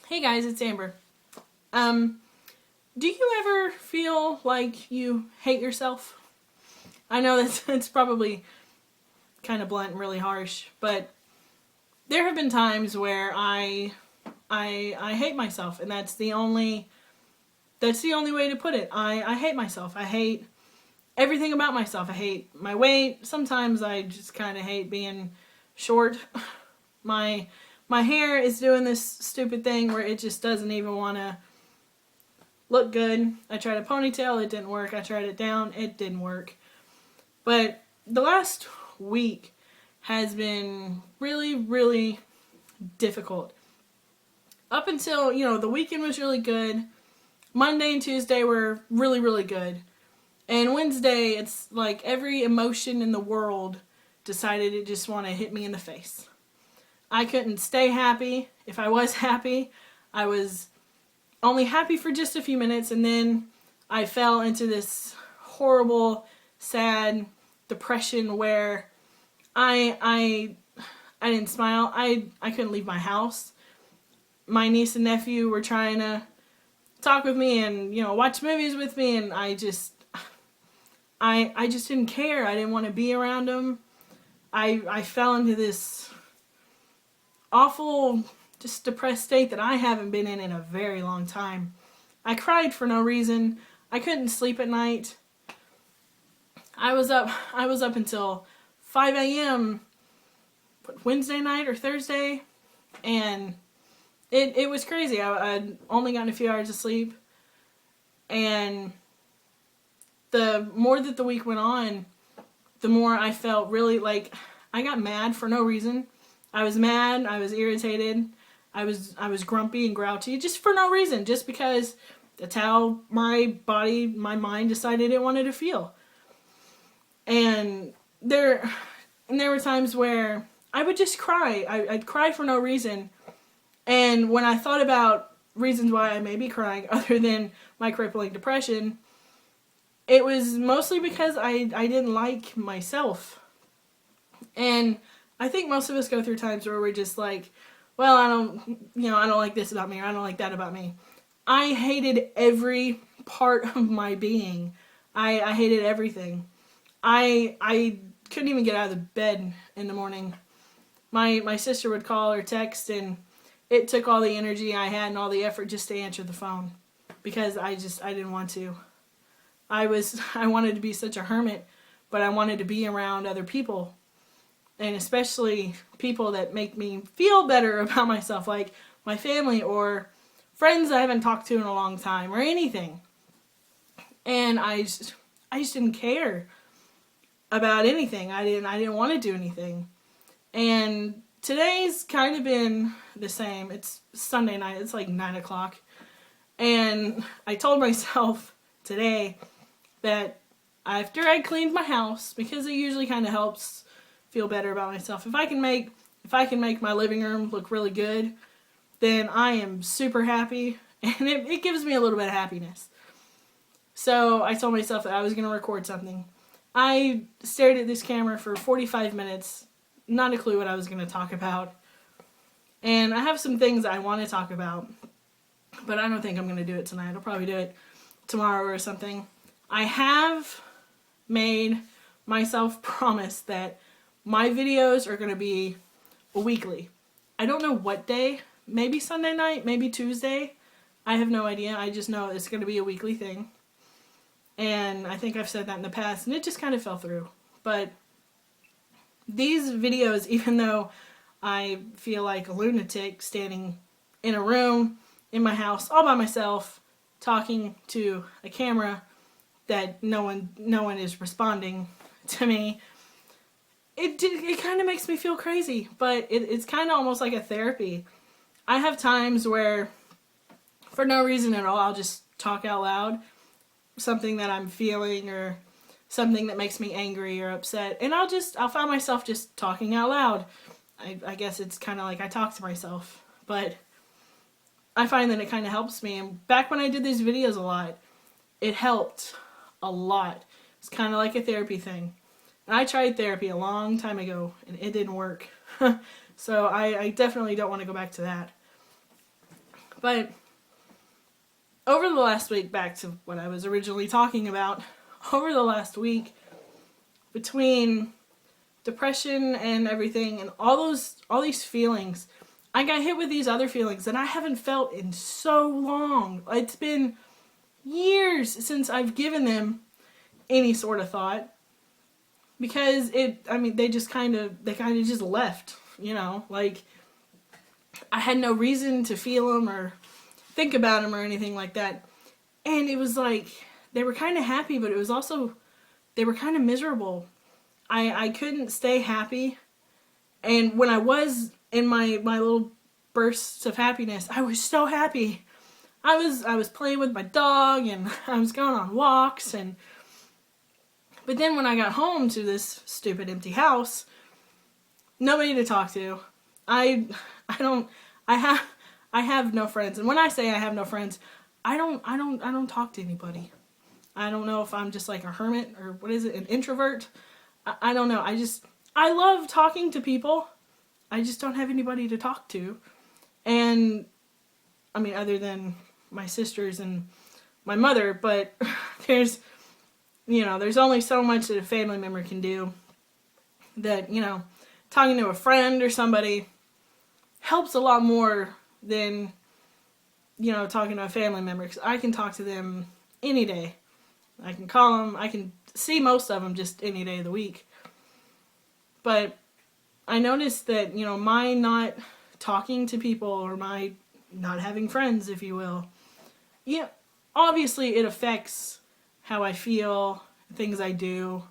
Hey guys, it's Amber. Um, do you ever feel like you hate yourself? I know that's it's probably kind of blunt and really harsh, but there have been times where I hate myself, and that's the only way to put it. I hate myself. I hate everything about myself. I hate my weight. Sometimes I just kind of hate being short. My my hair is doing this stupid thing where it just doesn't even want to look good. I tried a ponytail, it didn't work. I tried it down, it didn't work. But the last week has been really, really difficult. Up until, the weekend was really good. Monday and Tuesday were really, really good. And Wednesday, it's like every emotion in the world decided it just want to hit me in the face. I couldn't stay happy. If I was happy, I was only happy for just a few minutes, and then I fell into this horrible, sad depression where I didn't smile. I couldn't leave my house. My niece and nephew were trying to talk with me and watch movies with me, and I just didn't care. I didn't want to be around them. I fell into this awful, just depressed state that I haven't been in a very long time. I cried for no reason. I couldn't sleep at night. I was up until 5 a.m. Wednesday night or Thursday, and it was crazy. I'd only gotten a few hours of sleep, and the more that the week went on, the more I felt really like I got mad for no reason. I was mad, I was irritated, I was grumpy and grouchy just for no reason, just because that's how my body, my mind decided it wanted to feel. And there were times where I would just cry. I'd cry for no reason. And when I thought about reasons why I may be crying other than my crippling depression, it was mostly because I didn't like myself. And I think most of us go through times where we're just like, well, I don't like this about me, or I don't like that about me. I hated every part of my being. I hated everything. I couldn't even get out of the bed in the morning. My sister would call or text, and it took all the energy I had and all the effort just to answer the phone, because I didn't want to. I wanted to be such a hermit, but I wanted to be around other people, and especially people that make me feel better about myself, like my family or friends I haven't talked to in a long time or anything. And I just didn't care about anything. I didn't want to do anything. And today's kind of been the same. It's Sunday night. It's like 9 o'clock. And I told myself today that after I cleaned my house, because it usually kind of helps feel better about myself, if I can make my living room look really good, then I am super happy, and it gives me a little bit of happiness. So I told myself that I was going to record something. I stared at this camera for 45 minutes, not a clue what I was going to talk about. And I have some things I want to talk about, but I don't think I'm going to do it tonight. I'll probably do it tomorrow or something. I have made myself promise that my videos are going to be weekly. I don't know what day. Maybe Sunday night, maybe Tuesday. I have no idea. I just know it's going to be a weekly thing. And I think I've said that in the past, and it just kind of fell through. But these videos, even though I feel like a lunatic standing in a room in my house all by myself, talking to a camera that no one is responding to me, it kind of makes me feel crazy. But it's kind of almost like a therapy. I have times where, for no reason at all, I'll just talk out loud, something that I'm feeling or something that makes me angry or upset, and I'll find myself just talking out loud. I guess it's kind of like I talk to myself, but I find that it kind of helps me. And back when I did these videos a lot, it helped a lot. It's kind of like a therapy thing. And I tried therapy a long time ago, and it didn't work. So I definitely don't want to go back to that. But over the last week, back to what I was originally talking about, over the last week, between depression and everything and all these feelings, I got hit with these other feelings that I haven't felt in so long. It's been years since I've given them any sort of thought, because they kind of just left, like I had no reason to feel them or think about them or anything like that. And it was like they were kind of happy, but it was also they were kind of miserable. I couldn't stay happy. And when I was in my little bursts of happiness, I was so happy. I was playing with my dog and I was going on walks, but then when I got home to this stupid empty house, nobody to talk to. I have no friends. And when I say I have no friends, I don't talk to anybody. I don't know if I'm just like a hermit or what is it, an introvert? I don't know. I love talking to people. I just don't have anybody to talk to. And other than my sisters and my mother, but there's only so much that a family member can do. That, talking to a friend or somebody helps a lot more than, talking to a family member. Because I can talk to them any day. I can call them. I can see most of them just any day of the week. But I noticed that, my not talking to people, or my not having friends, if you will, obviously it affects how I feel, things I do.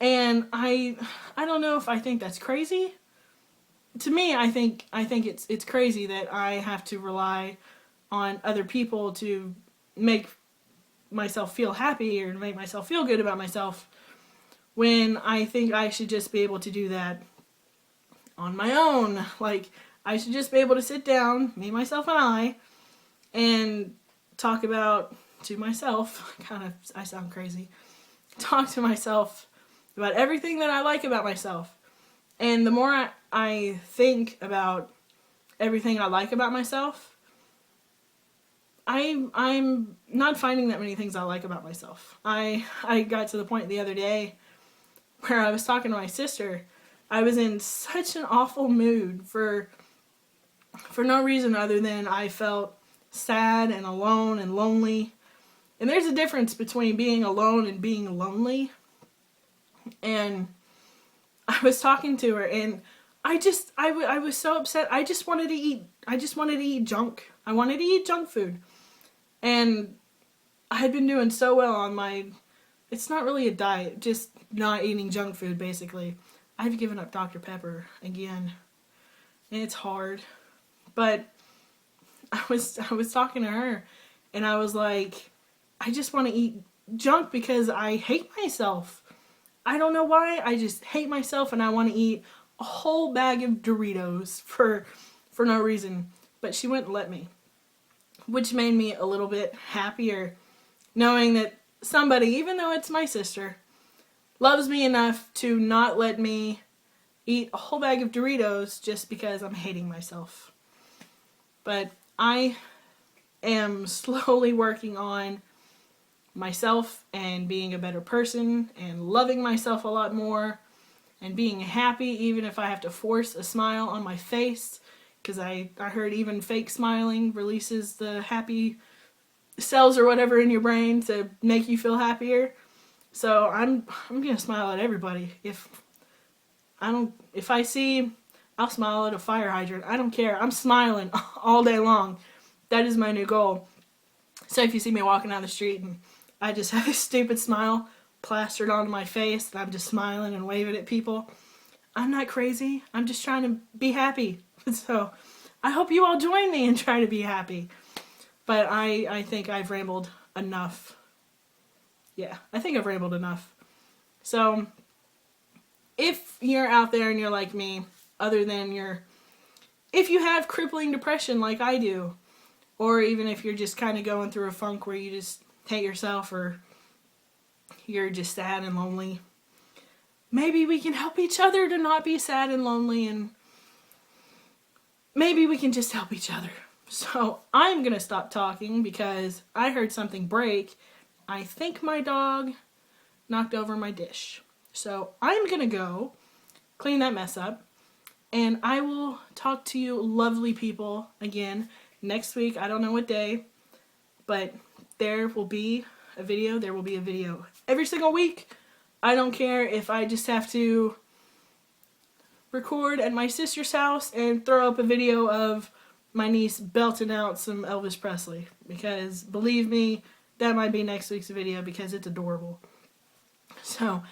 And I don't know if I think that's crazy. To me, I think it's crazy that I have to rely on other people to make myself feel happy or make myself feel good about myself, when I think I should just be able to do that on my own. Like, I should just be able to sit down, me, myself, and I, and talk about to myself, I sound crazy, talk to myself about everything that I like about myself. And the more I think about everything I like about myself, I'm not finding that many things I like about myself. I got to the point the other day where I was talking to my sister. I was in such an awful mood for no reason other than I felt sad and alone and lonely. And there's a difference between being alone and being lonely. And I was talking to her, and I was so upset. I just wanted to eat junk. I wanted to eat junk food. And I had been doing so well on it's not really a diet, just not eating junk food, basically. I've given up Dr. Pepper again. And it's hard. But I was talking to her, and I was like, I just want to eat junk because I hate myself. I don't know why. I just hate myself, and I want to eat a whole bag of Doritos for no reason. But she wouldn't let me, which made me a little bit happier, knowing that somebody, even though it's my sister, loves me enough to not let me eat a whole bag of Doritos just because I'm hating myself. But I am slowly working on myself and being a better person and loving myself a lot more and being happy, even if I have to force a smile on my face, because I heard even fake smiling releases the happy cells or whatever in your brain to make you feel happier. So I'm gonna smile at everybody. If I see, I'll smile at a fire hydrant. I don't care. I'm smiling all day long. That is my new goal. So if you see me walking down the street and I just have a stupid smile plastered onto my face and I'm just smiling and waving at people, I'm not crazy. I'm just trying to be happy. So I hope you all join me and try to be happy. But I think I've rambled enough. Yeah, I think I've rambled enough. So if you're out there and you're like me, if you have crippling depression like I do, or even if you're just kind of going through a funk where you just hate yourself, or you're just sad and lonely, maybe we can help each other to not be sad and lonely, and maybe we can just help each other. So I'm going to stop talking because I heard something break. I think my dog knocked over my dish. So I'm going to go clean that mess up. And I will talk to you lovely people again next week. I don't know what day, but there will be a video. There will be a video every single week. I don't care if I just have to record at my sister's house and throw up a video of my niece belting out some Elvis Presley. Because believe me, that might be next week's video because it's adorable. So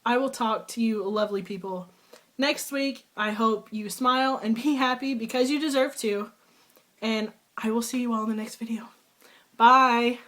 I will talk to you lovely people next week. I hope you smile and be happy because you deserve to. And I will see you all in the next video. Bye!